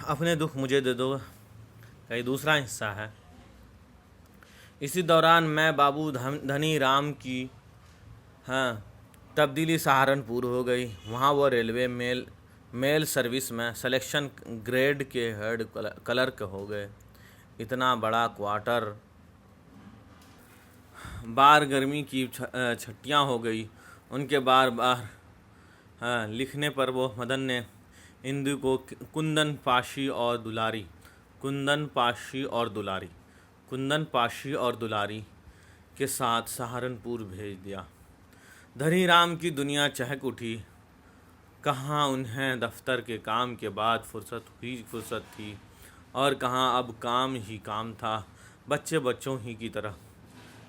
अपने दुख मुझे दे दो का ये दूसरा हिस्सा है। इसी दौरान मैं बाबू धनी राम की हाँ तब्दीली सहारनपुर हो गई। वहाँ वो रेलवे मेल सर्विस में सिलेक्शन ग्रेड के हेड क्लर्क हो गए। इतना बड़ा क्वार्टर बार गर्मी की छट्टियाँ हो गई उनके बार बार लिखने पर। वो मदन ने इंदु को कुंदन पाशी और दुलारी के साथ सहारनपुर भेज दिया। धनी राम की दुनिया चहक उठी। कहाँ उन्हें दफ्तर के काम के बाद फुर्सत थी और कहाँ अब काम ही काम था, बच्चे बच्चों ही की तरह।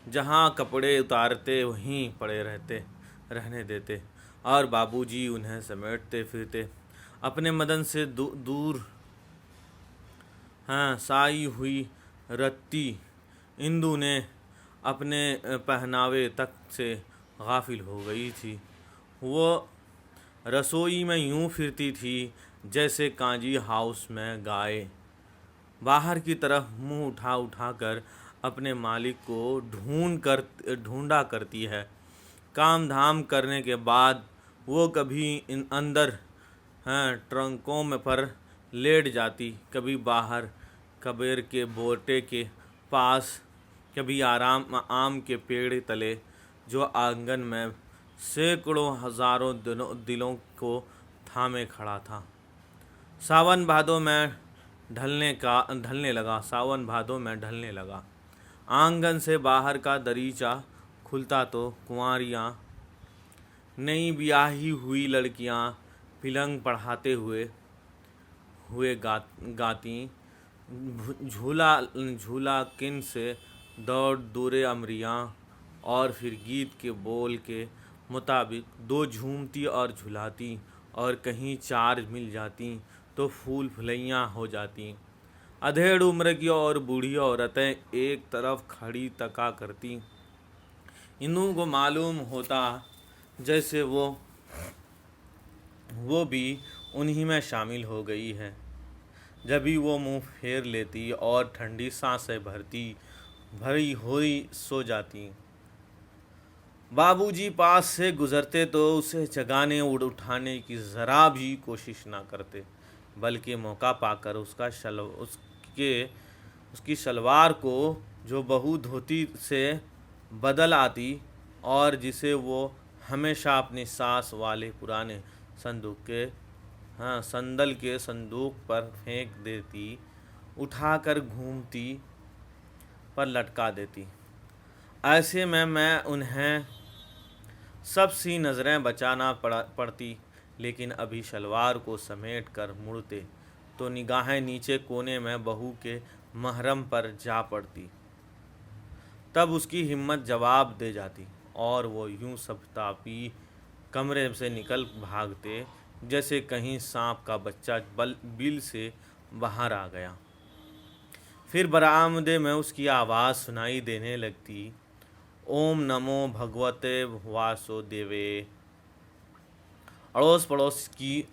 जहाँ कपड़े उतारते वहीं पड़े रहने देते और बाबूजी उन्हें समेटते फिरते। अपने मदन से दूर साई हुई रत्ती इंदु ने अपने पहनावे तक से गाफिल हो गई थी। वो रसोई में यूं फिरती थी जैसे कांजी हाउस में गाय। बाहर की तरफ मुंह उठा कर अपने मालिक को ढूंढा करती है। काम धाम करने के बाद वो कभी अंदर ट्रंकों में पर लेट जाती, कभी बाहर कबीर के बोटे के पास, कभी आम के पेड़ तले जो आंगन में सैकड़ों हजारों दिलों को थामे खड़ा था। सावन भादों में ढलने लगा। आंगन से बाहर का दरीचा खुलता तो कुंवारियाँ, नई ब्याही हुई लड़कियाँ पिलंग पढ़ाते हुए गाती। झूला किन से दौड़े अमरियाँ और फिर गीत के बोल के मुताबिक दो झूमती और झुलाती, और कहीं चार मिल जाती तो फूल फुलैयाँ हो जाती। अधेड़ उम्र की और बूढ़ी औरतें एक तरफ खड़ी तका करती। इन्हों को मालूम होता जैसे वो भी उन्हीं में शामिल हो गई है। जब भी वो मुंह फेर लेती और ठंडी सांसें भरी हुई सो जाती। बाबूजी पास से गुजरते तो उसे जगाने उठाने की ज़रा भी कोशिश ना करते, बल्कि मौका पाकर उसकी शलवार को, जो बहू धोती से बदल आती और जिसे वो हमेशा अपनी सास वाले पुराने संदल के संदूक पर फेंक देती, उठाकर घूमती पर लटका देती। ऐसे में मैं उन्हें सबसी नज़रें बचाना पड़ती, लेकिन अभी शलवार को समेट कर मुड़ते तो निगाहें नीचे कोने में बहू के महरम पर जा पड़ती। तब उसकी हिम्मत जवाब दे जाती और वो यूं सब तापी कमरे से निकल भागते जैसे कहीं सांप का बच्चा बिल से बाहर आ गया। फिर बरामदे में उसकी आवाज़ सुनाई देने लगती, ओम नमो भगवते वासुदेवे। अड़ोस पड़ोस की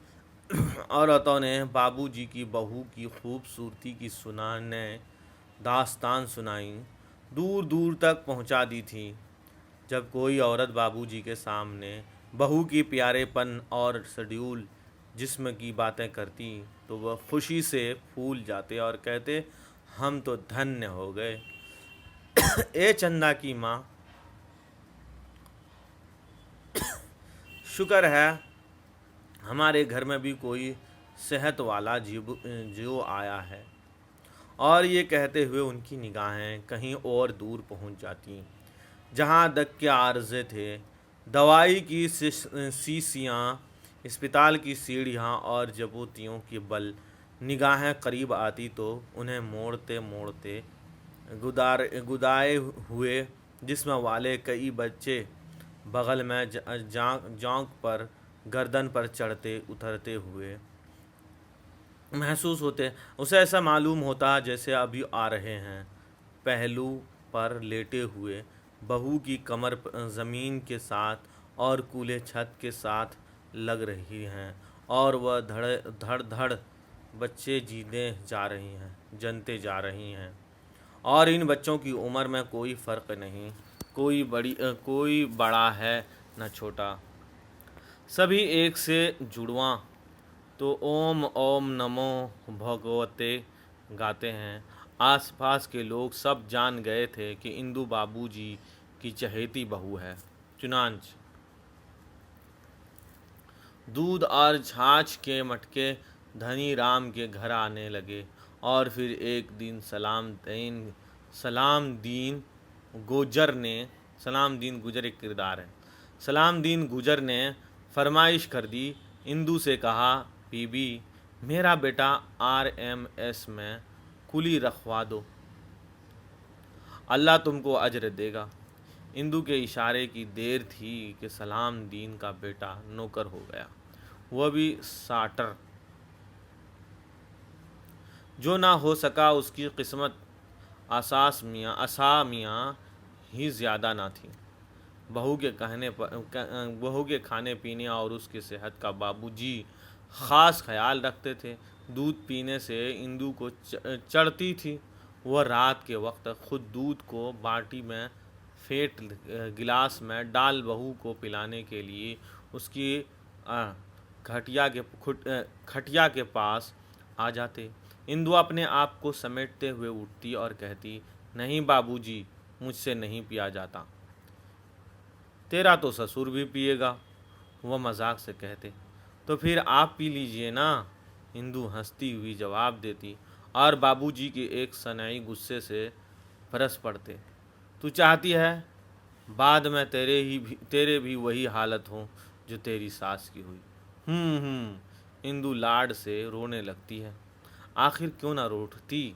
औरतों ने बाबूजी की बहू की खूबसूरती की दास्तान सुनाई दूर दूर तक पहुंचा दी थी। जब कोई औरत बाबूजी के सामने बहू की प्यारेपन और शेड्यूल जिस्म की बातें करती तो वह खुशी से फूल जाते और कहते, हम तो धन्य हो गए। ए चंदा की माँ, शुक्र है हमारे घर में भी कोई सेहत वाला जीव आया है। और ये कहते हुए उनकी निगाहें कहीं और दूर पहुंच जाती, जहां तक के आर्जे थे। दवाई की शीशियाँ, अस्पताल की सीढ़ियाँ और जबूतियों की बल निगाहें करीब आती तो उन्हें मोड़ते मोड़ते गुदाए हुए जिस्म वाले कई बच्चे बगल में जौंक पर गर्दन पर चढ़ते उतरते हुए महसूस होते। उसे ऐसा मालूम होता जैसे अभी आ रहे हैं। पहलू पर लेटे हुए बहू की कमर ज़मीन के साथ और कूले छत के साथ लग रही हैं और वह धड़ धड़ बच्चे जीते जा रही हैं, जनते जा रही हैं, और इन बच्चों की उम्र में कोई फ़र्क नहीं, कोई बड़ा है न छोटा, सभी एक से जुड़वां। तो ओम ओम नमो भगवते गाते हैं। आसपास के लोग सब जान गए थे कि इंदु बाबूजी की चहेती बहू है। चुनांच दूध और छाछ के मटके धनी राम के घर आने लगे, और फिर एक दिन सलाम दीन गुजर एक किरदार है। सलाम दीन गुजर ने फरमाइश कर दी। इंदू से कहा, बीबी, मेरा बेटा RMS में कुली रखवा दो, अल्लाह तुमको अजर देगा। इंदू के इशारे की देर थी कि सलाम दीन का बेटा नौकर हो गया, वह भी साटर। जो ना हो सका उसकी किस्मत असा मियाँ ही ज़्यादा ना थी। बहू के खाने पीने और उसकी सेहत का बाबूजी ख़ास ख्याल रखते थे। दूध पीने से इंदू को चढ़ती थी। वह रात के वक्त खुद दूध को बाटी में फेंट गिलास में डाल बहू को पिलाने के लिए उसकी खटिया के पास आ जाते। इंदु अपने आप को समेटते हुए उठती और कहती, नहीं बाबूजी, मुझसे नहीं पिया जाता। तेरा तो ससुर भी पिएगा, वह मजाक से कहते। तो फिर आप पी लीजिए ना, इंदु हंसती हुई जवाब देती, और बाबूजी के एक सनई गुस्से से बरस पड़ते। तू चाहती है बाद में तेरे भी वही हालत हो जो तेरी सास की हुई। इंदु लाड से रोने लगती है। आखिर क्यों ना रूठती?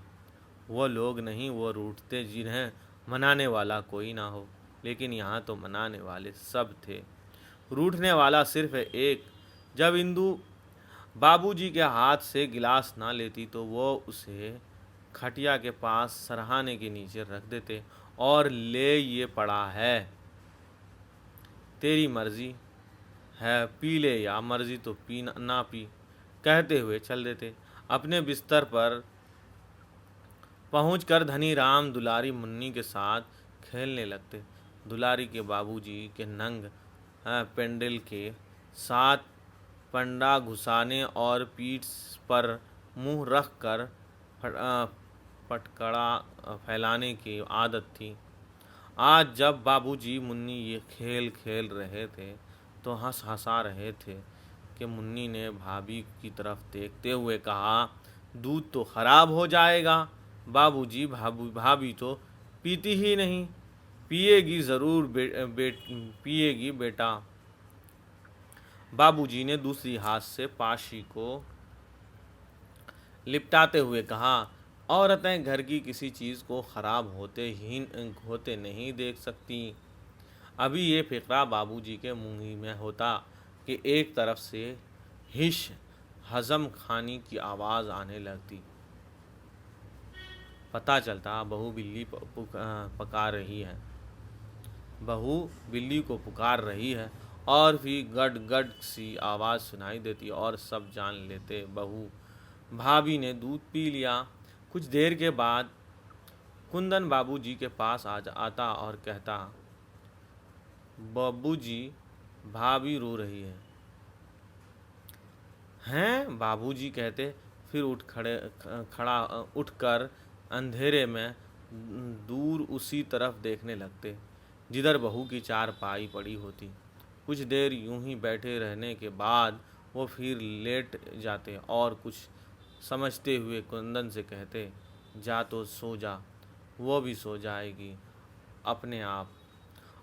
वह लोग नहीं वो रूठते जिन्हें मनाने वाला कोई ना हो, लेकिन यहाँ तो मनाने वाले सब थे, रूठने वाला सिर्फ एक। जब इंदु बाबूजी के हाथ से गिलास ना लेती तो वो उसे खटिया के पास सरहाने के नीचे रख देते और ले ये पड़ा है, तेरी मर्जी है, पी ले, या मर्जी तो पी ना पी, कहते हुए चल देते। अपने बिस्तर पर पहुंचकर धनी राम दुलारी मुन्नी के साथ खेलने लगते। दुलारी के बाबूजी के नंग पेंडल के साथ पंडा घुसाने और पीठ पर मुंह रख कर पटकड़ा फैलाने की आदत थी। आज जब बाबूजी मुन्नी ये खेल खेल रहे थे तो हंसा रहे थे कि मुन्नी ने भाभी की तरफ देखते हुए कहा, दूध तो खराब हो जाएगा बाबूजी, भाभी तो पीती ही नहीं। पिएगी ज़रूर पिएगी बेटा। बाबूजी ने दूसरी हाथ से पाशी को लिपटाते हुए कहा, औरतें घर की किसी चीज़ को ख़राब होते नहीं देख सकती। अभी ये फिक्रा बाबूजी के मुंह में होता कि एक तरफ से हिश हजम खानी की आवाज़ आने लगती। पता चलता बहू बिल्ली पकार रही है, बहू बिल्ली को पुकार रही है, और फिर गड गड सी आवाज़ सुनाई देती और सब जान लेते बहू भाभी ने दूध पी लिया। कुछ देर के बाद कुंदन बाबूजी के पास आता और कहता, बाबूजी, भाभी रो रही है। हैं? बाबूजी कहते, फिर उठकर अंधेरे में दूर उसी तरफ देखने लगते जिधर बहू की चारपाई पड़ी होती। कुछ देर यूं ही बैठे रहने के बाद वो फिर लेट जाते और कुछ समझते हुए कुंदन से कहते, जा तो सो जा। वो भी सो जाएगी अपने आप।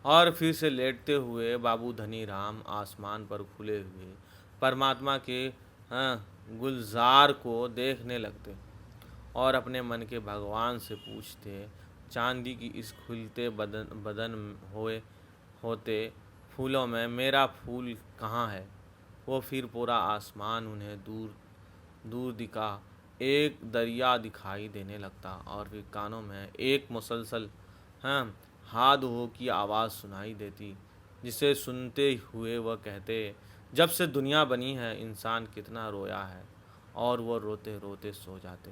और फिर से लेटते हुए बाबू धनी राम आसमान पर खुले हुए परमात्मा के गुलजार को देखने लगते और अपने मन के भगवान से पूछते, चांदी की इस खुलते बदन होते फूलों में मेरा फूल कहाँ है? वो फिर पूरा आसमान उन्हें दूर दिखा एक दरिया दिखाई देने लगता और फिर कानों में एक मुसलसल हाद हो की आवाज़ सुनाई देती, जिसे सुनते हुए वह कहते, जब से दुनिया बनी है इंसान कितना रोया है और वो रोते रोते सो जाते।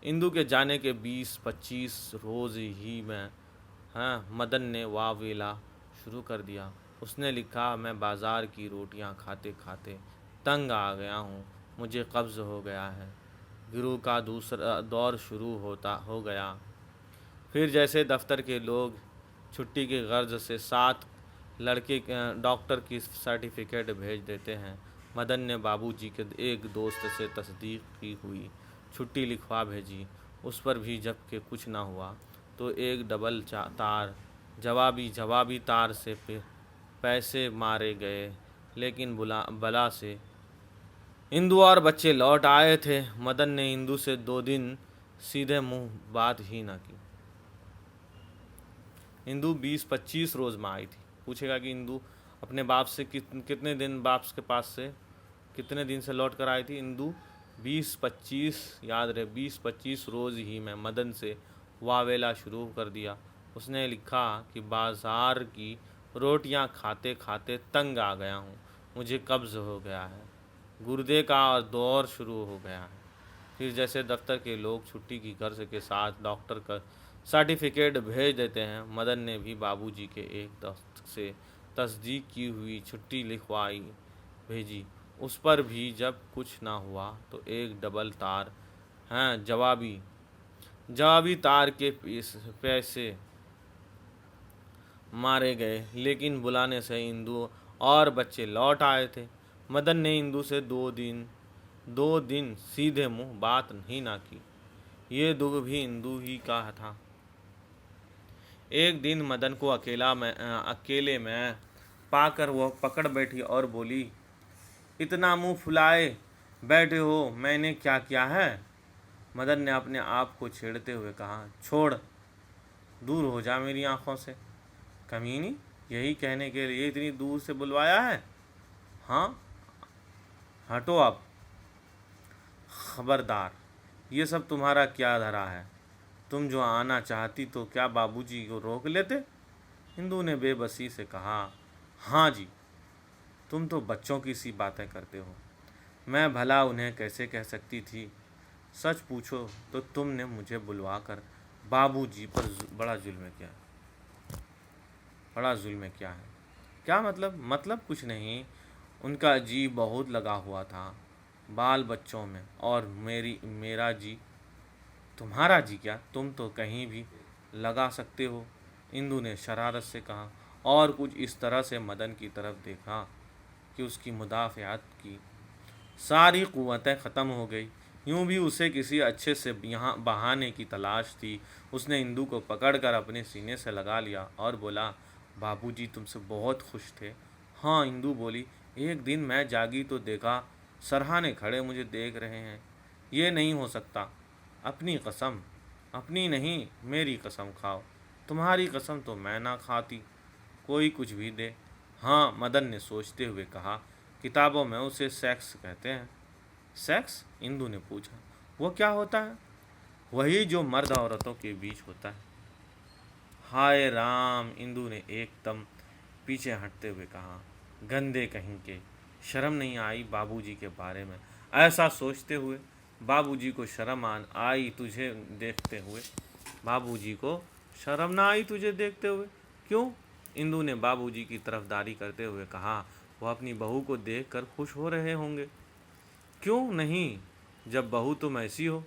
इंदु के जाने के 20-25 रोज़ ही में मदन ने वावेला शुरू कर दिया। उसने लिखा, मैं बाज़ार की रोटियां खाते खाते तंग आ गया हूँ, मुझे कब्ज़ हो गया है। गुरु का दूसरा दौर शुरू हो गया। फिर जैसे दफ्तर के लोग छुट्टी की गर्ज से 7 लड़के डॉक्टर की सर्टिफिकेट भेज देते हैं, मदन ने बाबूजी के एक दोस्त से तस्दीक की हुई छुट्टी लिखवा भेजी। उस पर भी जबकि कुछ ना हुआ तो एक डबल तार जवाबी तार से पैसे मारे गए। लेकिन बला से इंदु और बच्चे लौट आए थे। मदन ने इंदु से 2 दिन सीधे मुंह बात ही ना की। इंदु 20-25 रोज़ में आई थी। पूछेगा कि इंदु अपने बाप से कितने दिन बाप के पास से कितने दिन से लौट कर आई थी। इंदु 20-25 याद रहे 20-25 रोज़ ही में मदन से वावेला शुरू कर दिया। उसने लिखा कि बाज़ार की रोटियां खाते खाते तंग आ गया हूँ, मुझे कब्ज़ हो गया है, गुर्दे का दौर शुरू हो गया है। फिर जैसे दफ्तर के लोग छुट्टी की गर्ज के साथ डॉक्टर का सर्टिफिकेट भेज देते हैं, मदन ने भी बाबूजी के एक दोस्त से तस्दीक की हुई छुट्टी लिखवाई भेजी। उस पर भी जब कुछ ना हुआ तो एक डबल तार जवाबी तार के पैसे मारे गए। लेकिन बुलाने से इंदु और बच्चे लौट आए थे। मदन ने इंदु से 2 दिन सीधे मुंह बात ही ना की। ये दुख भी इंदु ही का था। एक दिन मदन को अकेले में पाकर वह पकड़ बैठी और बोली, इतना मुंह फुलाए बैठे हो, मैंने क्या किया है? मदन ने अपने आप को छेड़ते हुए कहा, छोड़, दूर हो जा मेरी आंखों से। कमीनी, यही कहने के लिए इतनी दूर से बुलवाया है? हाँ, हटो अब। खबरदार, ये सब तुम्हारा क्या धरा है? तुम जो आना चाहती तो क्या बाबूजी को रोक लेते? इंदु ने बेबसी से कहा, हाँ जी, तुम तो बच्चों की सी बातें करते हो, मैं भला उन्हें कैसे कह सकती थी? सच पूछो तो तुमने मुझे बुलवा कर बाबूजी पर बड़ा जुल्म किया। बड़ा जुल्म क्या है? क्या मतलब कुछ नहीं। उनका जी बहुत लगा हुआ था बाल बच्चों में, और मेरा जी। तुम्हारा जी क्या? तुम तो कहीं भी लगा सकते हो, इंदु ने शरारत से कहा, और कुछ इस तरह से मदन की तरफ देखा कि उसकी मुदाफ़ियात की सारी क़ुव्वतें ख़त्म हो गई। यूं भी उसे किसी अच्छे से यहाँ बहाने की तलाश थी। उसने इंदु को पकड़कर अपने सीने से लगा लिया और बोला, बाबूजी तुमसे बहुत खुश थे। हाँ, इंदु बोली, एक दिन मैं जागी तो देखा सरहाने खड़े मुझे देख रहे हैं। ये नहीं हो सकता। अपनी कसम। अपनी नहीं, मेरी कसम खाओ। तुम्हारी कसम तो मैं ना खाती, कोई कुछ भी दे। हाँ, मदन ने सोचते हुए कहा, किताबों में उसे सेक्स कहते हैं। सेक्स? इंदु ने पूछा। वो क्या होता है? वही जो मर्द औरतों के बीच होता है। हाय राम, इंदु ने एकदम पीछे हटते हुए कहा, गंदे कहीं के, शर्म नहीं आई बाबूजी के बारे में ऐसा सोचते हुए? बाबूजी को शर्म आई तुझे देखते हुए? बाबूजी को शर्म ना आई तुझे देखते हुए? क्यों? इंदु ने बाबूजी की तरफदारी करते हुए कहा, वो अपनी बहू को देखकर खुश हो रहे होंगे। क्यों नहीं, जब बहू तुम ऐसी हो।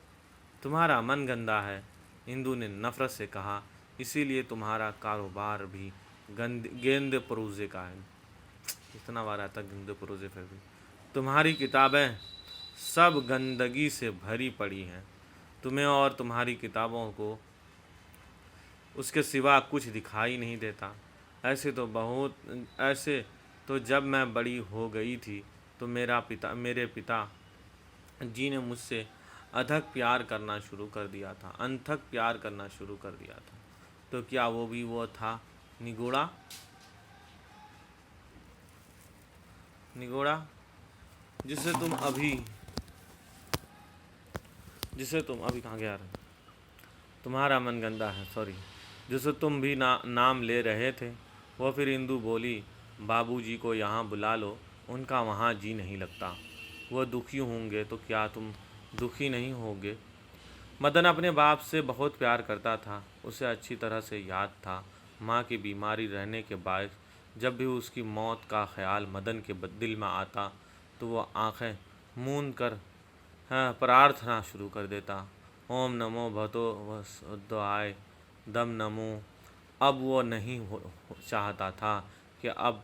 तुम्हारा मन गंदा है, इंदु ने नफरत से कहा, इसीलिए तुम्हारा कारोबार भी गेंद परोजे का है। इतना बार आता गेंद परोजे, फिर भी तुम्हारी किताबें सब गंदगी से भरी पड़ी हैं। तुम्हें और तुम्हारी किताबों को उसके सिवा कुछ दिखाई नहीं देता। ऐसे तो जब मैं बड़ी हो गई थी तो मेरे पिता जी ने मुझसे अथक प्यार करना शुरू कर दिया था। तो क्या वो था निगोड़ा जिसे तुम अभी कहाँ गया रहे? तुम्हारा मन गंदा है, सॉरी, जिसे तुम भी नाम ले रहे थे। वो फिर इंदु बोली, बाबूजी को यहाँ बुला लो, उनका वहाँ जी नहीं लगता। वो दुखी होंगे तो क्या तुम दुखी नहीं होगे? मदन अपने बाप से बहुत प्यार करता था। उसे अच्छी तरह से याद था माँ की बीमारी रहने के बाद जब भी उसकी मौत का ख्याल मदन के दिल में आता तो वो आंखें मूंद कर प्रार्थना शुरू कर देता, ओम नमो भगवतो वासुदेवाय दम नमो। अब वो नहीं चाहता था कि अब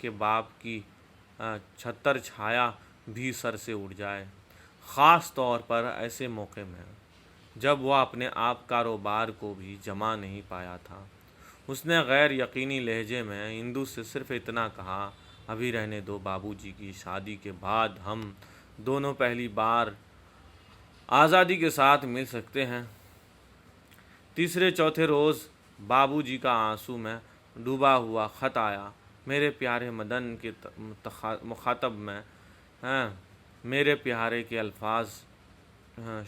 के बाप की छतर छाया भी सर से उड़ जाए, ख़ास तौर पर ऐसे मौके में जब वह अपने आप कारोबार को भी जमा नहीं पाया था। उसने गैर यकीनी लहजे में इंदु से सिर्फ इतना कहा, अभी रहने दो, बाबूजी की शादी के बाद हम दोनों पहली बार आज़ादी के साथ मिल सकते हैं। तीसरे चौथे रोज़ बाबूजी का आंसू में डूबा हुआ ख़त आया। मेरे प्यारे मदन के मुखातब में मेरे प्यारे के अल्फाज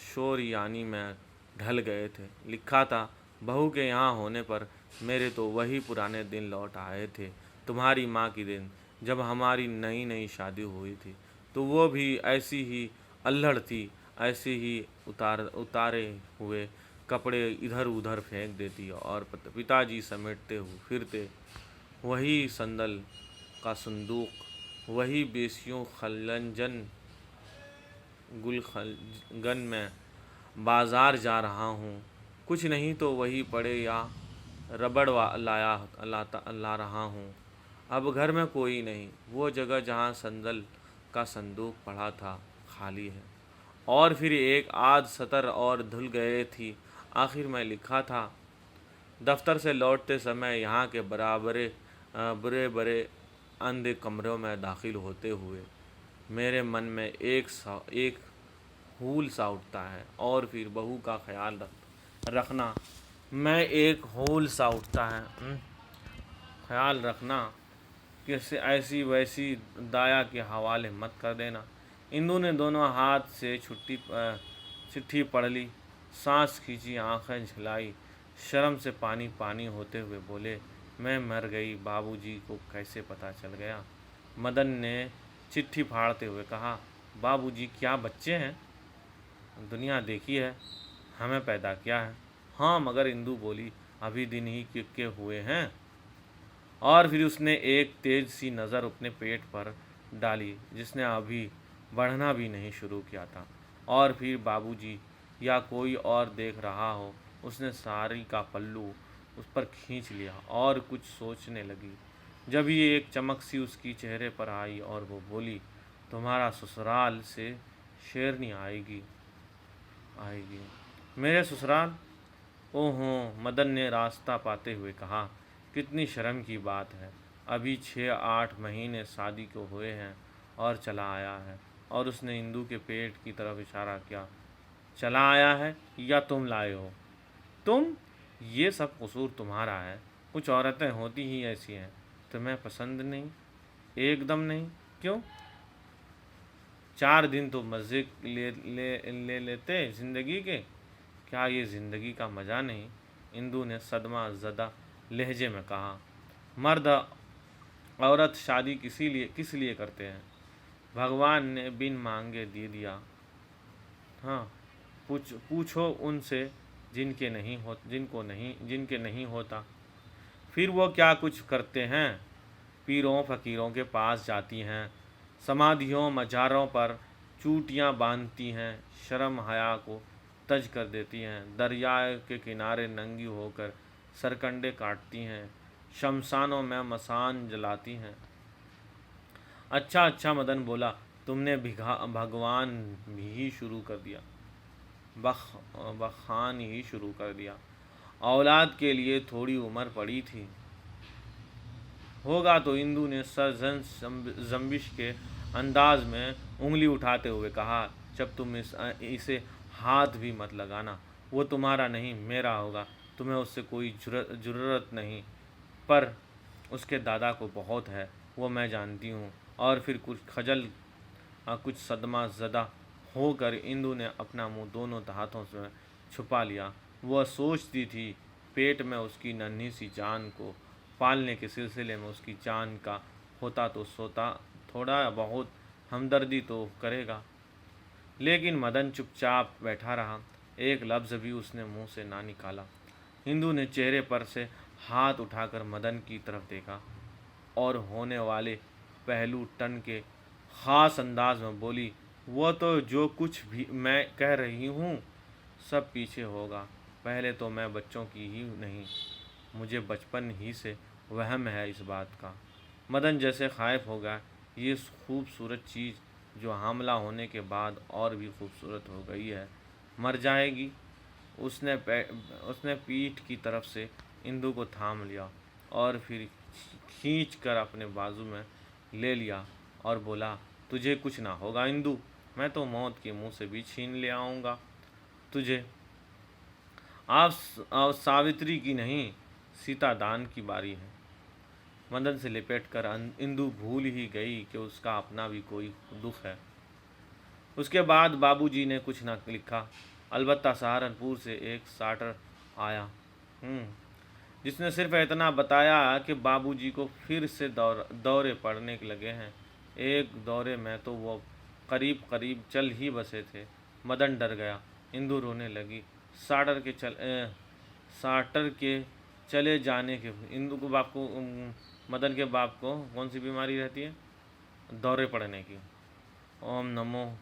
शोर यानी में ढल गए थे। लिखा था, बहू के यहाँ होने पर मेरे तो वही पुराने दिन लौट आए थे, तुम्हारी माँ की दिन जब हमारी नई नई शादी हुई थी। तो वो भी ऐसी ही अल्हड़ थी, ऐसे ही उतारे हुए कपड़े इधर उधर फेंक देती और पिताजी समेटते हुए फिरते। वही संदल का संदूक, वही बेसियों खलंजन गुलगन में बाज़ार जा रहा हूँ, कुछ नहीं तो वही पड़े या रबड़ ला रहा हूँ। अब घर में कोई नहीं, वो जगह जहाँ संदल का संदूक पड़ा था खाली है। और फिर एक आध सतर और धुल गए थी। आखिर में लिखा था, दफ्तर से लौटते समय यहाँ के बुरे बड़े अंधे कमरों में दाखिल होते हुए मेरे मन में एक हूल सा उठता है। और फिर बहू का ख्याल रखना, मैं एक हूल सा उठता है, ख्याल रखना कि ऐसी वैसी दाया के हवाले मत कर देना। इंदु ने दोनों हाथ से चिट्ठी पढ़ ली, सांस खींची, आंखें झिलाई, शर्म से पानी पानी होते हुए बोले, मैं मर गई, बाबूजी को कैसे पता चल गया? मदन ने चिट्ठी फाड़ते हुए कहा, बाबूजी क्या बच्चे हैं? दुनिया देखी है, हमें पैदा किया है। हाँ, मगर इंदु बोली, अभी दिन ही के हुए हैं। और फिर उसने एक तेज सी नज़र अपने पेट पर डाली जिसने अभी बढ़ना भी नहीं शुरू किया था। और फिर बाबूजी या कोई और देख रहा हो, उसने साड़ी का पल्लू उस पर खींच लिया और कुछ सोचने लगी। जब ये एक चमक सी उसकी चेहरे पर आई और वो बोली, तुम्हारा ससुराल से शेरनी आएगी। मेरे ससुराल? ओहो, मदन ने रास्ता पाते हुए कहा, कितनी शर्म की बात है, अभी 6-8 महीने शादी को हुए हैं और चला आया है। और उसने इंदु के पेट की तरफ इशारा किया, चला आया है या तुम लाए हो? तुम? ये सब कसूर तुम्हारा है, कुछ औरतें होती ही ऐसी हैं। तुम्हें पसंद नहीं? एकदम नहीं। क्यों? 4 दिन तो मज़े ले लेते ज़िंदगी के। क्या ये ज़िंदगी का मज़ा नहीं? इंदु ने सदमा ज़दा लहजे में कहा, मर्द औरत शादी किस लिए करते हैं? भगवान ने बिन मांगे दे दिया। हाँ, पूछो उनसे जिनके नहीं होता। फिर वो क्या कुछ करते हैं? पीरों फकीरों के पास जाती हैं, समाधियों मज़ारों पर चूटियाँ बांधती हैं, शर्म हया को तज कर देती हैं, दरिया के किनारे नंगी होकर सरकंडे काटती हैं, शमशानों में मसान जलाती हैं। अच्छा, मदन बोला, तुमने भगवान ही शुरू कर दिया, बखान ही शुरू कर दिया। औलाद के लिए थोड़ी उम्र पड़ी थी होगा तो। इंदु ने सर जम्बिश के अंदाज में उंगली उठाते हुए कहा, जब तुम इसे हाथ भी मत लगाना, वो तुम्हारा नहीं मेरा होगा। तुम्हें उससे कोई ज़रूरत नहीं, पर उसके दादा को बहुत है, वो मैं जानती हूँ। और फिर कुछ सदमा ज़दा होकर इंदु ने अपना मुंह दोनों हाथों से छुपा लिया। वह सोचती थी, पेट में उसकी नन्ही सी जान को पालने के सिलसिले में उसकी जान का होता तो सोता थोड़ा बहुत हमदर्दी तो करेगा। लेकिन मदन चुपचाप बैठा रहा, एक लफ्ज़ भी उसने मुंह से ना निकाला। इंदु ने चेहरे पर से हाथ उठाकर मदन की तरफ देखा और होने वाले पहलू टन के ख़ास अंदाज में बोली, वो तो जो कुछ भी मैं कह रही हूँ सब पीछे होगा। पहले तो मैं बच्चों की ही नहीं, मुझे बचपन ही से वहम है इस बात का। मदन जैसे खाइफ हो गया। ये खूबसूरत चीज़ जो हामला होने के बाद और भी खूबसूरत हो गई है, मर जाएगी। उसने पीठ की तरफ से इंदु को थाम लिया और फिर खींच कर अपने बाजू में ले लिया और बोला, तुझे कुछ ना होगा इंदु, मैं तो मौत के मुंह से भी छीन ले आऊँगा तुझे। अब सावित्री की नहीं, सीता दान की बारी है। मदन से लिपटकर इंदु भूल ही गई कि उसका अपना भी कोई दुख है। उसके बाद बाबूजी ने कुछ न लिखा, अलबत्ता सहारनपुर से एक साटर आया, जिसने सिर्फ इतना बताया कि बाबूजी को फिर से दौरे पड़ने लगे हैं। एक दौरे में तो वो करीब करीब चल ही बसे थे। मदन डर गया। इंदु रोने लगी। साटर के चले जाने के इंदु को बाप को मदन के बाप को कौन सी बीमारी रहती है? दौरे पड़ने की। ओम नमो।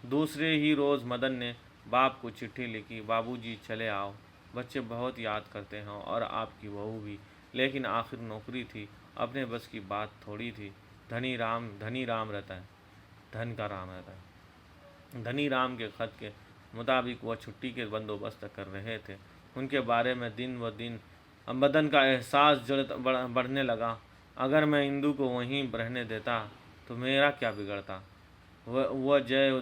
दूसरे ही रोज़ मदन ने बाप को चिट्ठी लिखी, बाबूजी चले आओ, बच्चे बहुत याद करते हैं और आपकी बहू भी, लेकिन आखिर नौकरी थी, अपने बस की बात थोड़ी थी। धनी राम रहता है, धन का राम रहता है। धनी राम के खत के मुताबिक वह छुट्टी के बंदोबस्त कर रहे थे। उनके बारे में दिन व दिन मदन का एहसास बढ़ने लगा। अगर मैं इंदु को वहीं रहने देता तो मेरा क्या बिगड़ता। वह जय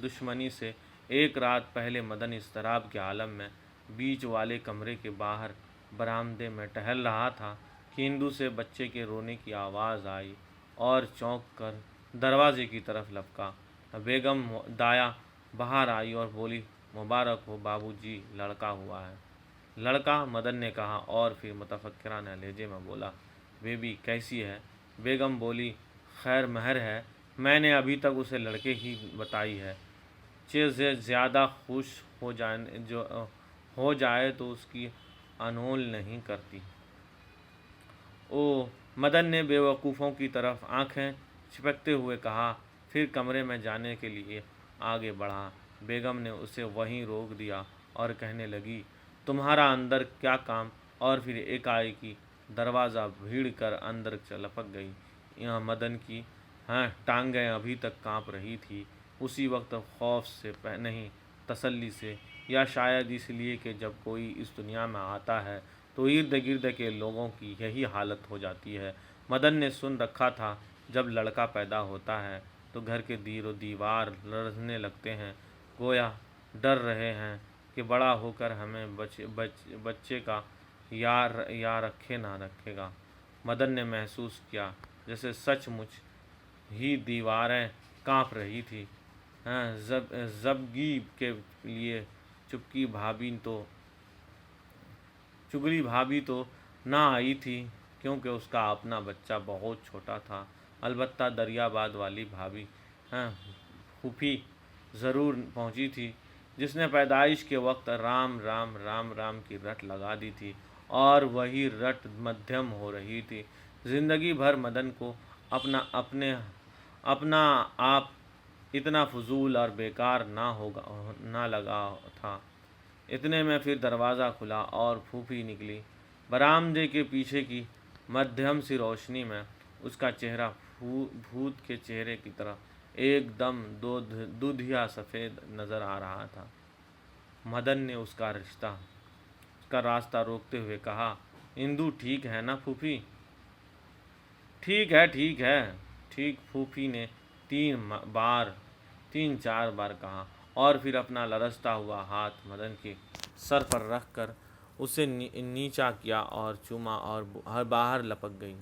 दुश्मनी से एक रात पहले मदन इज़्तिराब के आलम में बीच वाले कमरे के बाहर बरामदे में टहल रहा था कि इंदु से बच्चे के रोने की आवाज़ आई और चौंक कर दरवाजे की तरफ लपका। बेगम दाया बाहर आई और बोली, मुबारक हो बाबूजी, लड़का हुआ है। लड़का? मदन ने कहा और फिर मुतफक्किराना लहजे में बोला, बेबी कैसी है? बेगम बोली, खैर महर है, मैंने अभी तक उसे लड़के ही बताई है। से ज़्यादा खुश हो जाए तो उसकी अनोल नहीं करती। ओ, मदन ने बेवकूफ़ों की तरफ आंखें छिपकते हुए कहा, फिर कमरे में जाने के लिए आगे बढ़ा। बेगम ने उसे वहीं रोक दिया और कहने लगी, तुम्हारा अंदर क्या काम? और फिर एकाएकी दरवाज़ा भीड़ कर अंदर लपक गई। यहाँ मदन की टांगें अभी तक कांप रही थी। उसी वक्त खौफ से नहीं, तसल्ली से, या शायद इसलिए कि जब कोई इस दुनिया में आता है तो इर्द गिर्द के लोगों की यही हालत हो जाती है। मदन ने सुन रखा था, जब लड़का पैदा होता है तो घर के दीवार लड़ने लगते हैं, गोया डर रहे हैं कि बड़ा होकर हमें बच्चे का यार रखे ना रखेगा। मदन ने महसूस किया जैसे सचमुच ही दीवारें कांप रही थी। जबगी के लिए चुगली भाभी तो ना आई थी, क्योंकि उसका अपना बच्चा बहुत छोटा था। अलबत्ता दरियाबाद वाली भाभी फूफी ज़रूर पहुंची थी, जिसने पैदाइश के वक्त राम राम राम राम की रट लगा दी थी और वही रट मध्यम हो रही थी। ज़िंदगी भर मदन को अपना आप इतना फजूल और बेकार ना लगा था। इतने में फिर दरवाज़ा खुला और फूफी निकली। बरामदे के पीछे की मध्यम सी रोशनी में उसका चेहरा भूत के चेहरे की तरह एकदम दूधिया सफ़ेद नज़र आ रहा था। मदन ने उसका रास्ता रोकते हुए कहा, इंदु ठीक है ना फूफी? ठीक है। ठीक, फूफी ने 3-4 बार कहा और फिर अपना लरसता हुआ हाथ मदन के सर पर रख कर उसे नीचा किया और चूमा और बाहर लपक गई।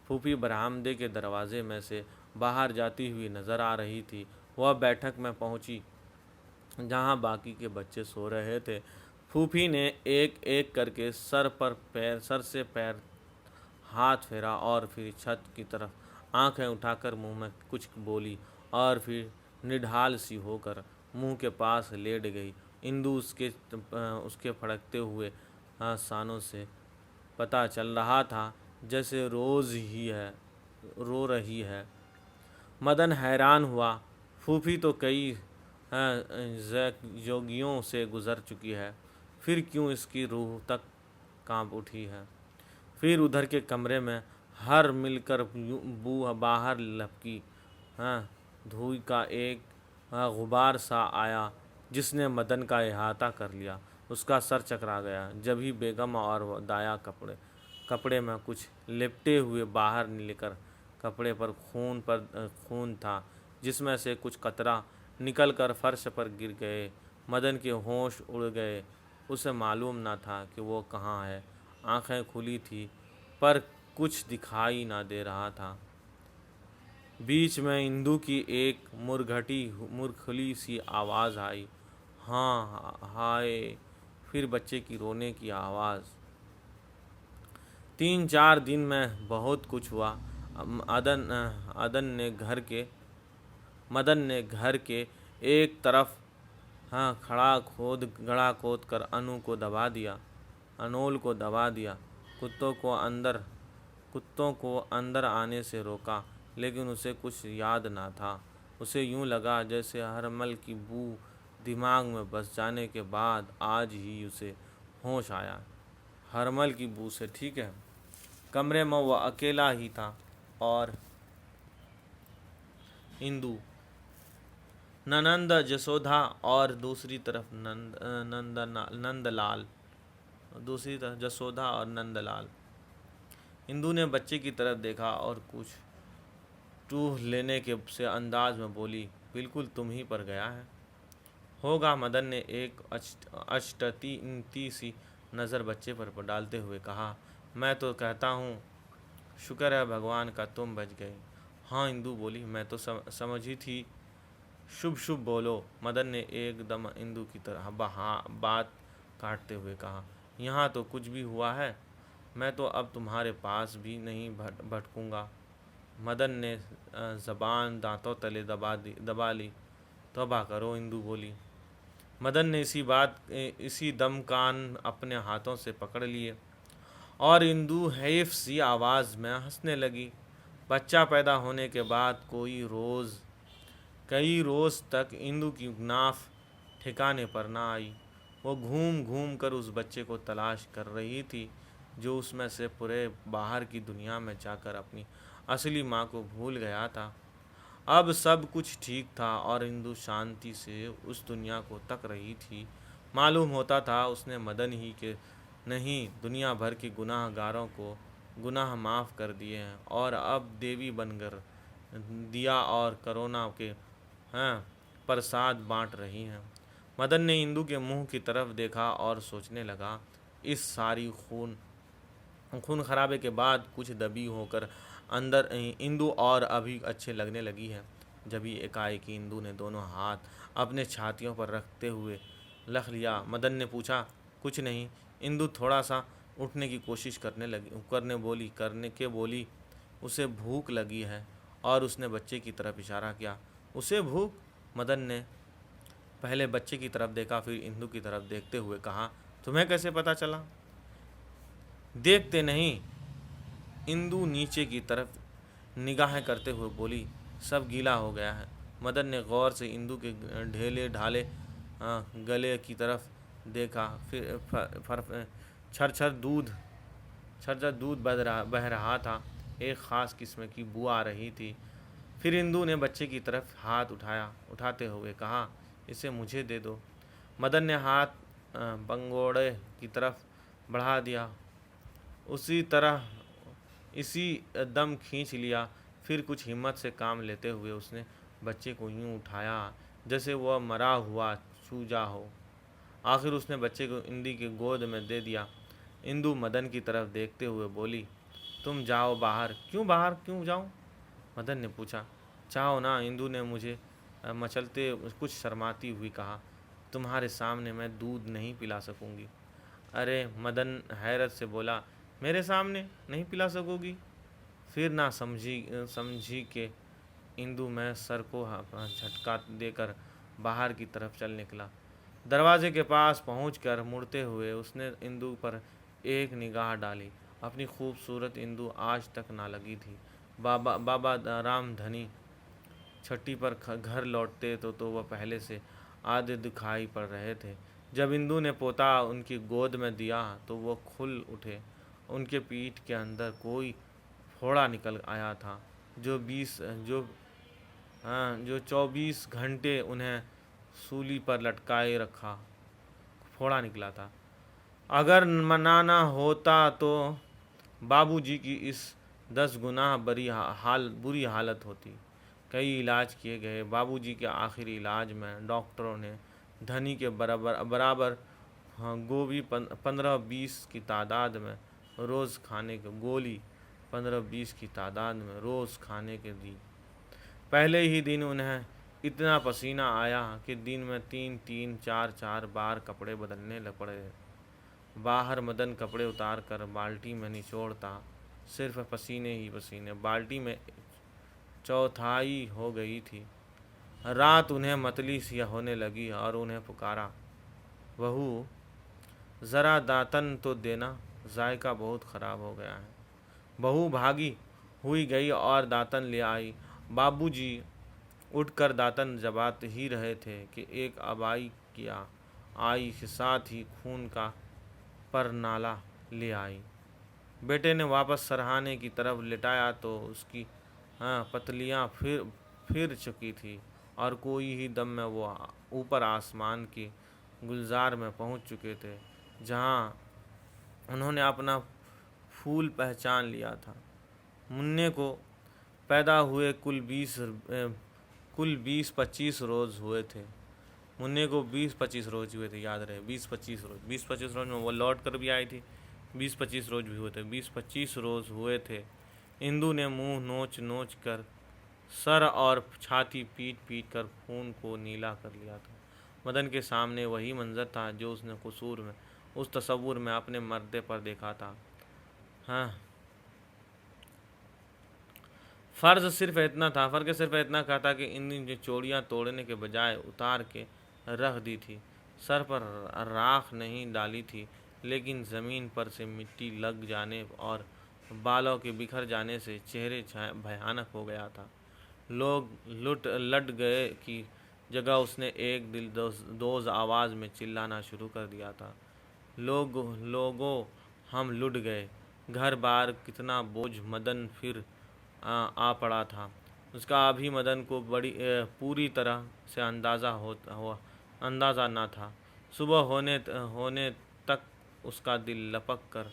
फूफी बरामदे के दरवाजे में से बाहर जाती हुई नज़र आ रही थी। वह बैठक में पहुंची जहां बाकी के बच्चे सो रहे थे। फूफी ने एक एक करके सर से पैर हाथ फेरा और फिर छत की तरफ आंखें उठाकर मुंह में कुछ बोली और फिर निढाल सी होकर मुंह के पास लेट गई। इंदु उसके फड़कते हुए सानों से पता चल रहा था जैसे रो रही है। मदन हैरान हुआ। फूफी तो कई योगियों से गुजर चुकी है, फिर क्यों इसकी रूह तक कांप उठी है। फिर उधर के कमरे में हर मिलकर बू बाहर लपकी। धुई का एक गुबार सा आया जिसने मदन का इहाता कर लिया। उसका सर चकरा गया। जब ही बेगम और दाया कपड़े में कुछ लिपटे हुए बाहर निकलकर कपड़े पर खून था जिसमें से कुछ कतरा निकलकर फर्श पर गिर गए। मदन के होश उड़ गए। उसे मालूम न था कि वो कहाँ है। आंखें खुली थी पर कुछ दिखाई न दे रहा था। बीच में इंदु की एक मुरखली सी आवाज़ आई, हाँ हाय। फिर बच्चे की रोने की आवाज़। 3-4 दिन में बहुत कुछ हुआ। मदन ने घर के एक तरफ गड़ा खोद कर अनोल को दबा दिया। कुत्तों को अंदर आने से रोका, लेकिन उसे कुछ याद ना था। उसे यूं लगा जैसे हरमल की बू दिमाग में बस जाने के बाद आज ही उसे होश आया। हरमल की बू से ठीक है। कमरे में वह अकेला ही था और इंदु, ननंद, जसोधा और दूसरी तरफ जसोधा और नंदलाल। इंदु ने बच्चे की तरफ देखा और कुछ टूह लेने के से अंदाज में बोली, बिल्कुल तुम ही पर गया है होगा। मदन ने एक अचटती सी नज़र बच्चे पर डालते हुए कहा, मैं तो कहता हूँ शुक्र है भगवान का तुम बच गए। हाँ, इंदु बोली, मैं तो समझी थी। शुभ शुभ बोलो। मदन ने एकदम इंदु की तरह बात काटते हुए कहा, यहाँ तो कुछ भी हुआ है। मैं तो अब तुम्हारे पास भी नहीं भटकूंगा। मदन ने जबान दांतों तले दबा ली। तौबा करो, इंदु बोली। मदन ने इसी दम कान अपने हाथों से पकड़ लिए और इंदु हैफ सी आवाज़ में हंसने लगी। बच्चा पैदा होने के बाद कई रोज़ तक इंदु की नाफ ठिकाने पर ना आई। वो घूम घूम कर उस बच्चे को तलाश कर रही थी जो उसमें से पूरे बाहर की दुनिया में जाकर अपनी असली माँ को भूल गया था। अब सब कुछ ठीक था और इंदु शांति से उस दुनिया को तक रही थी। मालूम होता था उसने मदन ही के नहीं, दुनिया भर के गुनाहगारों को गुनाह माफ़ कर दिए हैं और अब देवी बनकर दिया और करोना के प्रसाद बांट रही हैं। मदन ने इंदु के मुंह की तरफ देखा और सोचने लगा, इस सारी खून खराबे के बाद कुछ दबी होकर अंदर इंदु और अभी अच्छे लगने लगी है। जब ही एकाएकी इंदु ने दोनों हाथ अपने छातियों पर रखते हुए लख लिया। मदन ने पूछा, कुछ नहीं। इंदु थोड़ा सा उठने की कोशिश करने के बोली, उसे भूख लगी है और उसने बच्चे की तरफ इशारा किया। उसे भूख? मदन ने पहले बच्चे की तरफ देखा, फिर इंदु की तरफ देखते हुए कहा, तुम्हें कैसे पता चला? देखते नहीं, इंदु नीचे की तरफ निगाहें करते हुए बोली, सब गीला हो गया है। मदन ने गौर से इंदु के ढेले ढाले गले की तरफ देखा। फिर छरछर दूध बह रहा था। एक ख़ास किस्म की बू आ रही थी। फिर इंदु ने बच्चे की तरफ हाथ उठाते हुए कहा, इसे मुझे दे दो। मदन ने हाथ बंगोड़े की तरफ बढ़ा दिया। इसी दम खींच लिया। फिर कुछ हिम्मत से काम लेते हुए उसने बच्चे को यूं उठाया जैसे वह मरा हुआ चूजा हो। आखिर उसने बच्चे को इंदु की गोद में दे दिया। इंदु मदन की तरफ देखते हुए बोली, तुम जाओ बाहर। क्यों जाऊं? मदन ने पूछा। चाहो ना, इंदु ने मुझे मचलते कुछ शर्माती हुई कहा, तुम्हारे सामने मैं दूध नहीं पिला सकूंगी। अरे, मदन हैरत से बोला, मेरे सामने नहीं पिला सकोगी? फिर ना समझी के इंदु में सर को झटका देकर बाहर की तरफ चल निकला। दरवाजे के पास पहुंचकर मुड़ते हुए उसने इंदु पर एक निगाह डाली। अपनी खूबसूरत इंदु आज तक ना लगी थी। बाबा राम धनी छठी पर घर लौटते तो वह पहले से आधे दिखाई पड़ रहे थे। जब इंदु ने पोता उनकी गोद में दिया तो वो खुल उठे। उनके पीठ के अंदर कोई फोड़ा निकल आया था जो 24 घंटे उन्हें सूली पर लटकाए रखा फोड़ा निकला था। अगर मनाना होता तो बाबूजी की इस 10 गुना बुरी हालत होती। कई इलाज किए गए। बाबूजी के आखिरी इलाज में डॉक्टरों ने धनी के बराबर गोली 15-20 की तादाद में रोज़ खाने के गोली 15-20 की तादाद में रोज़ खाने के दी। पहले ही दिन उन्हें इतना पसीना आया कि दिन में 3-3, 4-4 बार कपड़े बदलने पड़े। बाहर मदन कपड़े उतार कर बाल्टी में निचोड़ता, सिर्फ पसीने ही पसीने। बाल्टी में चौथाई हो गई थी। रात उन्हें मतली सी होने लगी और उन्हें पुकारा, बहू ज़रा दातन तो देना, जायका बहुत ख़राब हो गया है। बहू भागी हुई गई और दातन ले आई। बाबूजी उठकर दातन जबात ही रहे थे कि एक अबाई किया आई के साथ ही खून का परनाला ले आई। बेटे ने वापस सरहाने की तरफ लिटाया तो उसकी पतलियाँ फिर चुकी थी और कोई ही दम में वो ऊपर आसमान की गुलजार में पहुंच चुके थे, जहां उन्होंने अपना फूल पहचान लिया था। मुन्ने को पैदा हुए कुल 20-25 रोज़ हुए थे। मुन्ने को 20-25 रोज़ हुए थे, याद रहे 20-25 रोज़ में वो लौट कर भी आई थी। 20-25 रोज़ भी हुए थे, 20-25 रोज़ हुए थे। इंदु ने मुंह नोच नोच कर सर और छाती पीट पीट कर खून को नीला कर लिया था। मदन के सामने वही मंजर था जो उसने कसूर में उस तस्वुर में अपने मर्दे पर देखा था। हाँ, फ़र्क सिर्फ इतना था कि इन चोड़ियाँ तोड़ने के बजाय उतार के रख दी थी। सर पर राख नहीं डाली थी, लेकिन ज़मीन पर से मिट्टी लग जाने और बालों के बिखर जाने से चेहरे भयानक हो गया था। लोग लट गए कि जगह उसने एक दिल दोज आवाज़ में चिल्लाना शुरू कर दिया था, लोगों हम लुट गए। घर बार कितना बोझ मदन फिर आ पड़ा था। उसका अभी मदन को पूरी तरह से अंदाज़ा न था। सुबह होने तक उसका दिल लपक कर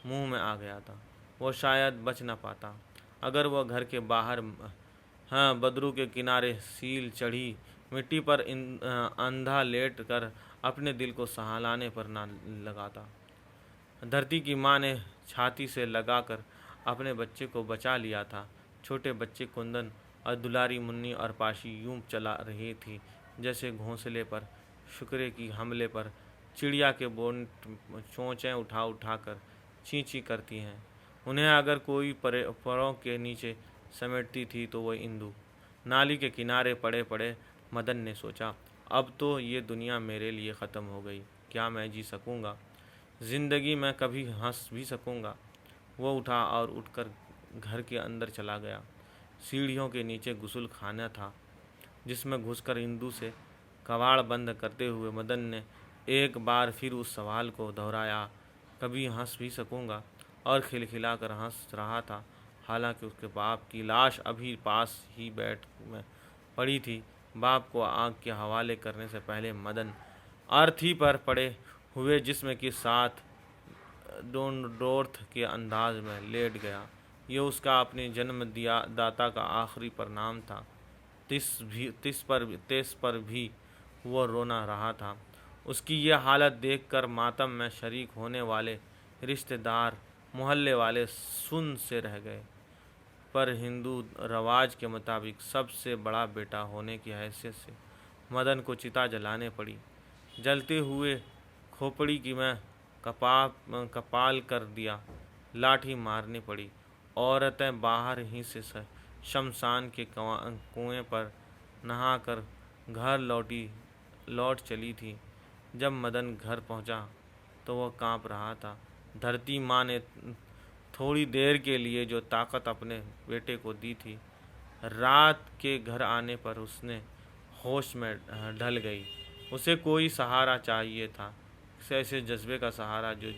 मुंह में आ गया था। वो शायद बच न पाता अगर वह घर के बाहर बदरू के किनारे सील चढ़ी मिट्टी पर अंधा लेट कर अपने दिल को सहलाने पर न लगाता। धरती की माँ ने छाती से लगाकर अपने बच्चे को बचा लिया था। छोटे बच्चे कुंदन और दुलारी मुन्नी और पाशी यूं चला रही थी जैसे घोंसले पर शुक्रे की हमले पर चिड़िया के बोन चोंचें उठा उठा कर चीं करती हैं। उन्हें अगर कोई परों के नीचे समेटती थी तो वह इंदु। नाली के किनारे पड़े पड़े मदन ने सोचा, अब तो ये दुनिया मेरे लिए ख़त्म हो गई। क्या मैं जी सकूँगा? ज़िंदगी में कभी हंस भी सकूँगा? वो उठा और उठकर घर के अंदर चला गया। सीढ़ियों के नीचे गुसल खाना था, जिसमें घुसकर इंदु से कबाड़ बंद करते हुए मदन ने एक बार फिर उस सवाल को दोहराया, कभी हंस भी सकूँगा? और खिलखिलाकर हंस रहा था। हालांकि उसके बाप की लाश अभी पास ही बैठ में पड़ी थी। बाप को आग के हवाले करने से पहले मदन अर्थी पर पड़े हुए जिस्म के साथ डोंडोर्थ के अंदाज में लेट गया। ये उसका अपने जन्म दाता का आखिरी प्रणाम था। तिस पर भी वो रोना रहा था। उसकी ये हालत देखकर मातम में शरीक होने वाले रिश्तेदार मोहल्ले वाले सुन से रह गए। पर हिंदू रवाज के मुताबिक सबसे बड़ा बेटा होने की हैसियत से मदन को चिता जलाने पड़ी। जलते हुए खोपड़ी की में कपाल कर दिया, लाठी मारनी पड़ी औरतें बाहर ही से शमशान के कुएं पर नहाकर घर लौट चली थी। जब मदन घर पहुंचा तो वह कांप रहा था। धरती माँ ने थोड़ी देर के लिए जो ताकत अपने बेटे को दी थी, रात के घर आने पर उसने होश में ढल गई। उसे कोई सहारा चाहिए था, ऐसे जज्बे का सहारा जो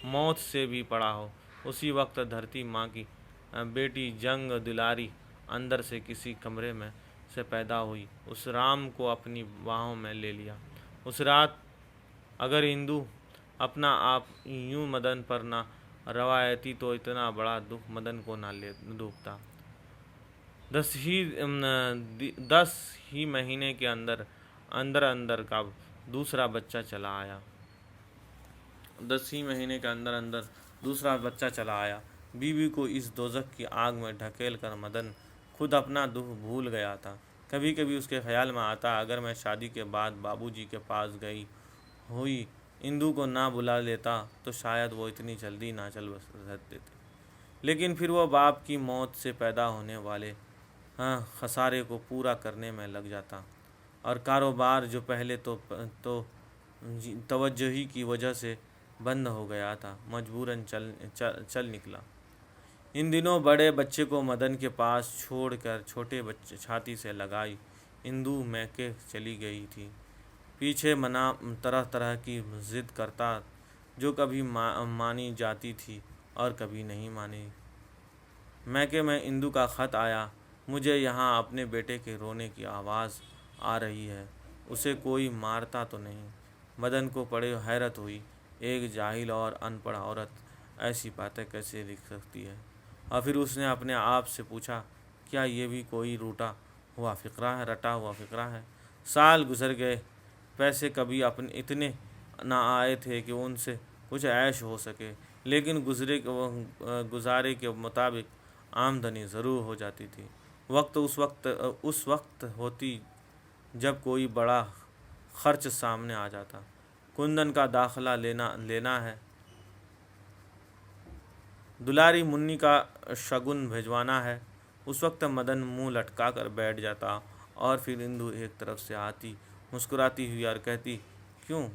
मौत से भी बड़ा हो। उसी वक्त धरती माँ की बेटी जंग दुलारी अंदर से किसी कमरे में से पैदा हुई, उस राम को अपनी बाहों में ले लिया। उस रात अगर इंदु अपना आप यूं मदन पर ना रवायती तो इतना बड़ा दुख मदन को ना ले डूबता। 10 ही महीने के अंदर अंदर अंदर का दूसरा बच्चा चला आया। 10 ही महीने के अंदर अंदर दूसरा बच्चा चला आया। बीवी को इस दोजख की आग में ढकेल कर मदन खुद अपना दुख भूल गया था। कभी कभी उसके ख्याल में आता, अगर मैं शादी के बाद बाबूजी के पास गई हुई इंदु को ना बुला लेता तो शायद वो इतनी जल्दी ना चल सकते थे। लेकिन फिर वह बाप की मौत से पैदा होने वाले खसारे को पूरा करने में लग जाता, और कारोबार जो पहले तो तवज्जोही की वजह से बंद हो गया था, मजबूरन चल निकला। इन दिनों बड़े बच्चे को मदन के पास छोड़कर छोटे बच्चे छाती से लगाई इंदु मैके चली गई थी। पीछे मना तरह तरह की जिद करता, जो कभी मानी जाती थी और कभी नहीं मानी। मैके में इंदु का खत आया, मुझे यहाँ अपने बेटे के रोने की आवाज़ आ रही है, उसे कोई मारता तो नहीं। मदन को पड़े हैरत हुई, एक जाहिल और अनपढ़ औरत ऐसी बातें कैसे लिख सकती है। और फिर उसने अपने आप से पूछा, क्या ये भी कोई रटा हुआ फ़िक्रा है। साल गुजर गए, पैसे कभी अपने इतने ना आए थे कि उनसे कुछ ऐश हो सके, लेकिन गुजारे के मुताबिक आमदनी ज़रूर हो जाती थी। उस वक्त होती जब कोई बड़ा खर्च सामने आ जाता। कुंदन का दाखला लेना है, दुलारी मुन्नी का शगुन भिजवाना है। उस वक्त मदन मुंह लटका कर बैठ जाता, और फिर इंदु एक तरफ से आती, मुस्कुराती हुई और कहती, क्यों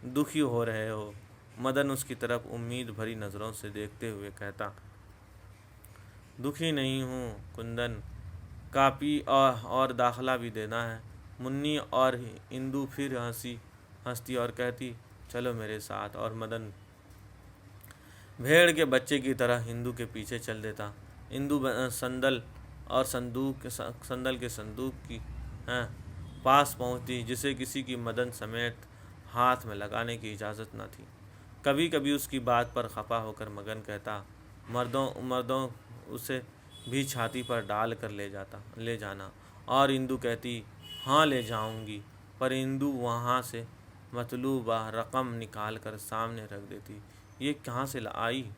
दुखी हो रहे हो। मदन उसकी तरफ उम्मीद भरी नज़रों से देखते हुए कहता, दुखी नहीं हूँ कुंदन, कापी और दाखला भी देना है। मुन्नी और इंदु फिर हंसती और कहती, चलो मेरे साथ। और मदन भेड़ के बच्चे की तरह इंदु के पीछे चल देता। इंदु संदल के संदूक की पास पहुंचती, जिसे किसी की मदन समेत हाथ में लगाने की इजाज़त न थी। कभी कभी उसकी बात पर खफा होकर मगन कहता, मर्दों उसे भी छाती पर डाल कर ले जाना। और इंदु कहती, हाँ ले जाऊंगी। पर इंदु वहाँ से मतलूबा रकम निकाल कर सामने रख देती। ये कहाँ से आई?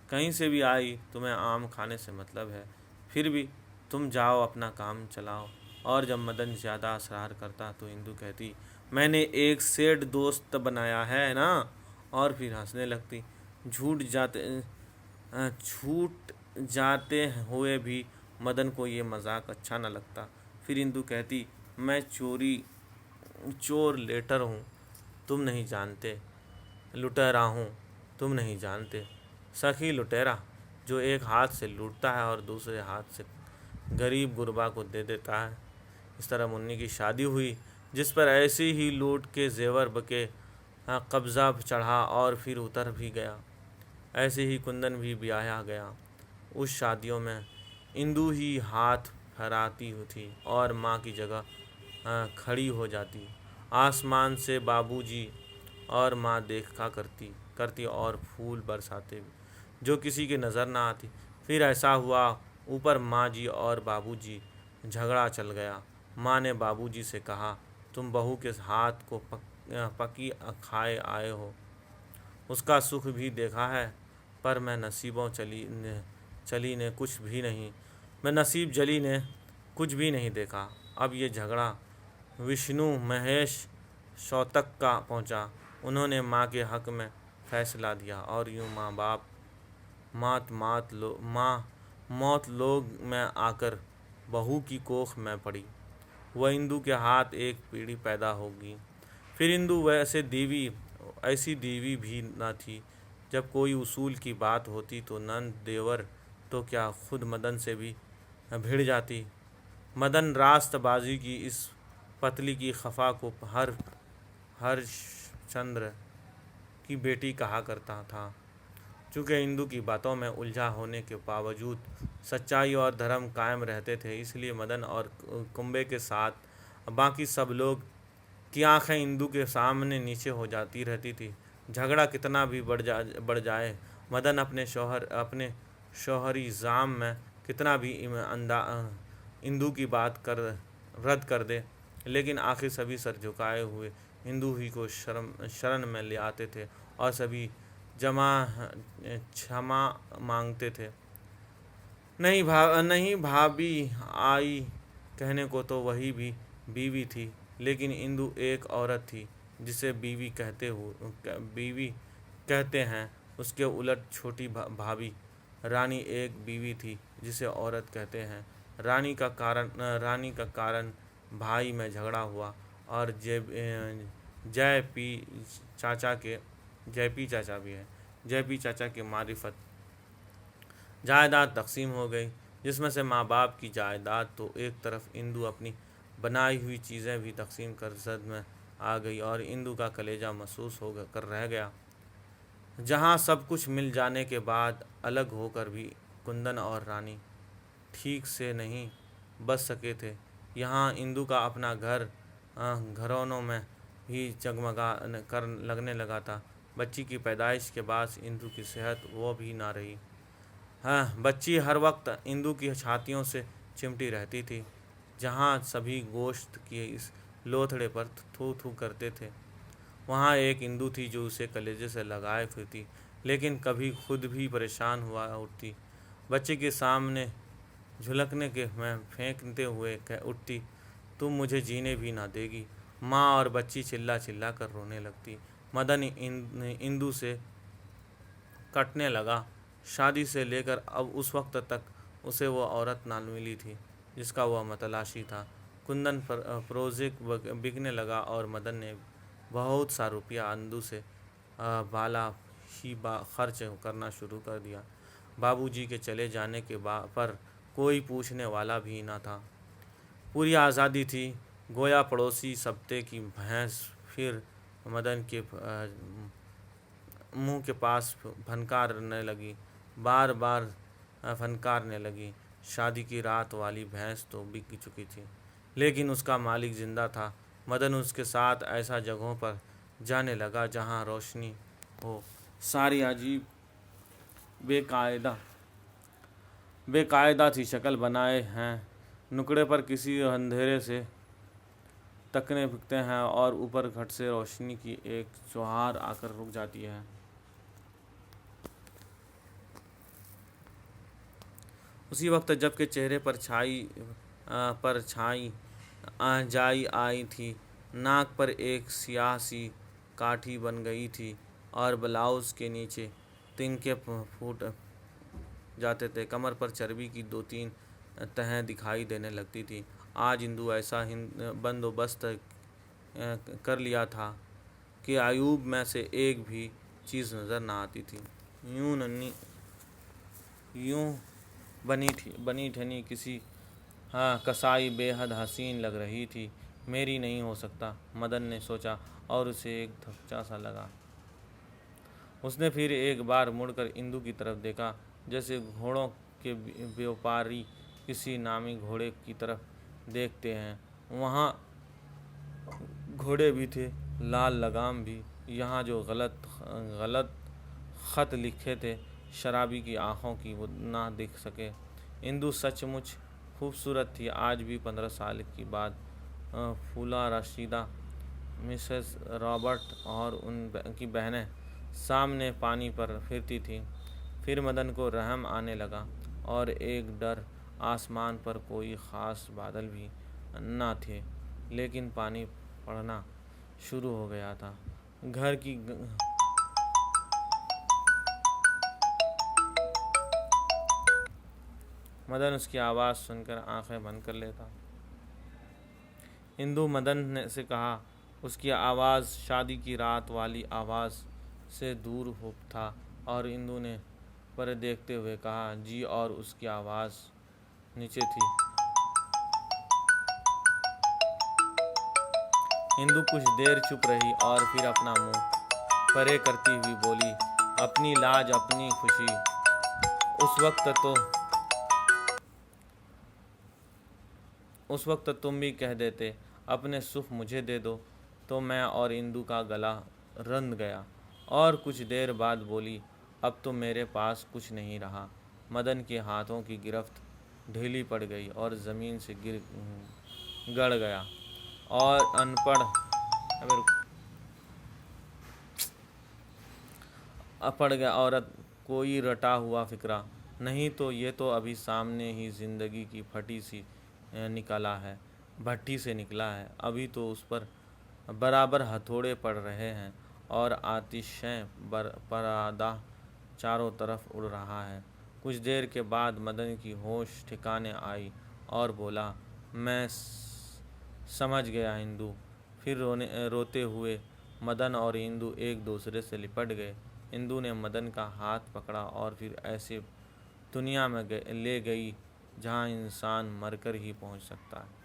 कहीं से भी आई, तुम्हें आम खाने से मतलब है। फिर भी तुम जाओ, अपना काम चलाओ। और जब मदन ज़्यादा असरार करता तो इंदु कहती, मैंने एक सेठ दोस्त बनाया है ना। और फिर हंसने लगती। छूट जाते हुए भी मदन को ये मजाक अच्छा न लगता। फिर इंदु कहती, मैं चोर लेटर हूँ, तुम नहीं जानते। लुटेरा हूँ, तुम नहीं जानते। सखी लुटेरा, जो एक हाथ से लूटता है और दूसरे हाथ से गरीब गुरबा को दे देता है। इस तरह मुन्नी की शादी हुई, जिस पर ऐसे ही लूट के जेवर बके कब्ज़ा चढ़ा और फिर उतर भी गया। ऐसे ही कुंदन भी ब्याहा गया। उस शादियों में इंदु ही हाथ फहराती थी और माँ की जगह खड़ी हो जाती। आसमान से बाबूजी और माँ देखा करती और फूल बरसाते, जो किसी के नज़र ना आती। फिर ऐसा हुआ, ऊपर माँ जी और बाबूजी झगड़ा चल गया। माँ ने बाबूजी से कहा, तुम बहू के हाथ को पकी खाए आए हो, उसका सुख भी देखा है, पर मैं नसीब जली ने कुछ भी नहीं देखा। अब ये झगड़ा विष्णु महेश शौतक का पहुंचा। उन्होंने माँ के हक में फैसला दिया और यूँ माँ मौत लोग में आकर बहू की कोख में पड़ी। वह इंदु के हाथ एक पीढ़ी पैदा होगी। फिर इंदु ऐसी देवी भी न थी। जब कोई उसूल की बात होती तो नंद देवर तो क्या खुद मदन से भी भिड़ जाती। मदन रास्तबाजी की इस पतली की खफा को हरचंद्र की बेटी कहा करता था। चूँकि इंदु की बातों में उलझा होने के बावजूद सच्चाई और धर्म कायम रहते थे, इसलिए मदन और कुंबे के साथ बाकी सब लोग की आंखें इंदु के सामने नीचे हो जाती रहती थी। झगड़ा कितना भी बढ़ जाए, मदन अपने शौहरी जाम में कितना भी इंदु की बात रद्द कर दे, लेकिन आखिर सभी सर झुकाए हुए इंदु ही को शरण में ले आते थे और सभी क्षमा मांगते थे। नहीं भाभी आई कहने को तो वही भी बीवी थी, लेकिन इंदु एक औरत थी जिसे बीवी कहते हैं। उसके उलट छोटी भाभी रानी एक बीवी थी जिसे औरत कहते हैं। रानी का कारण भाई में झगड़ा हुआ और जयपी चाचा के मारिफत जायदाद तकसीम हो गई, जिसमें से माँ बाप की जायदाद तो एक तरफ, इंदु अपनी बनाई हुई चीज़ें भी तकसीम कर जद में आ गई और इंदु का कलेजा महसूस कर रह गया। जहाँ सब कुछ मिल जाने के बाद अलग होकर भी कुंदन और रानी ठीक से नहीं बच सके थे। यहाँ इंदु का अपना घरौनों में ही जगमगा कर लगने लगा था। बच्ची की पैदाइश के बाद इंदु की सेहत वो भी ना रही। हाँ, बच्ची हर वक्त इंदु की छातियों से चिमटी रहती थी। जहाँ सभी गोश्त के इस लोथड़े पर थू थू करते थे, वहाँ एक इंदु थी जो उसे कलेजे से लगाए फिरती, लेकिन कभी खुद भी परेशान हुआ उठती। बच्चे के सामने झुलकने के में फेंकते हुए उठती, तुम मुझे जीने भी ना देगी। माँ और बच्ची चिल्ला चिल्ला कर रोने लगती। मदन इंदु से कटने लगा। शादी से लेकर अब उस वक्त तक उसे वो औरत ना मिली थी जिसका वह मतलाशी था। कुंदन पर प्रोजेक्ट बिकने लगा और मदन ने बहुत सा रुपया इंदु से बाला ही खर्च करना शुरू कर दिया। बाबूजी के चले जाने के पर कोई पूछने वाला भी ना था। पूरी आज़ादी थी। गोया पड़ोसी सप्ते की भैंस फिर मदन के मुंह के पास फनकारने लगी, बार बार फनकारने लगी। शादी की रात वाली भैंस तो बिक चुकी थी, लेकिन उसका मालिक जिंदा था। मदन उसके साथ ऐसा जगहों पर जाने लगा जहाँ रोशनी हो। सारी अजीब बेकायदा थी शक्ल बनाए हैं, नुकड़े पर किसी अंधेरे से तकने बिकते हैं और ऊपर घट से रोशनी की एक फुहार आकर रुक जाती है। उसी वक्त जबकि चेहरे पर छाई जाई आई थी, नाक पर एक स्याह सी काठी बन गई थी और ब्लाउज के नीचे तिनके फूट जाते थे। कमर पर चर्बी की 2-3 तहें दिखाई देने लगती थी। आज इंदु ऐसा बंदोबस्त कर लिया था कि अयूब में से एक भी चीज़ नज़र ना आती थी। यूं बनी ठनी किसी कसाई बेहद हसीन लग रही थी। मेरी नहीं हो सकता, मदन ने सोचा और उसे एक धक्का सा लगा। उसने फिर एक बार मुड़कर इंदु की तरफ देखा, जैसे घोड़ों के व्यापारी किसी नामी घोड़े की तरफ देखते हैं। वहाँ घोड़े भी थे, लाल लगाम भी। यहाँ जो गलत खत लिखे थे, शराबी की आँखों की वो ना दिख सके। इंदु सचमुच खूबसूरत थी। आज भी 15 साल की बाद फूला रशीदा, मिसेस रॉबर्ट और उनकी बहनें सामने पानी पर फिरती थीं। फिर मदन को रहम आने लगा और एक डर। आसमान पर कोई ख़ास बादल भी न थे, लेकिन पानी पड़ना शुरू हो गया था। घर की मदन उसकी आवाज़ सुनकर आंखें बंद कर लेता। इंदु मदन से कहा। उसकी आवाज़ शादी की रात वाली आवाज़ से दूर हो था और इंदु ने पर देखते हुए कहा, जी, और उसकी आवाज़ नीचे थी। इंदु कुछ देर चुप रही और फिर अपना मुंह परे करती हुई बोली, अपनी लाज अपनी खुशी। उस वक्त तुम भी कह देते, अपने सुख मुझे दे दो। तो मैं और इंदु का गला रंध गया और कुछ देर बाद बोली, अब तो मेरे पास कुछ नहीं रहा। मदन के हाथों की गिरफ्त ढीली पड़ गई और ज़मीन से गड़ गया और पड़ गया और कोई रटा हुआ फिक्रा नहीं, तो ये तो अभी सामने ही ज़िंदगी की फटी सी निकला है, भट्टी से निकला है। अभी तो उस पर बराबर हथौड़े पड़ रहे हैं और आतिशय परादा चारों तरफ उड़ रहा है। कुछ देर के बाद मदन की होश ठिकाने आई और बोला, मैं समझ गया इंदु। फिर रोते हुए मदन और इंदु एक दूसरे से लिपट गए। इंदु ने मदन का हाथ पकड़ा और फिर ऐसे दुनिया में ले गई जहाँ इंसान मरकर ही पहुँच सकता है।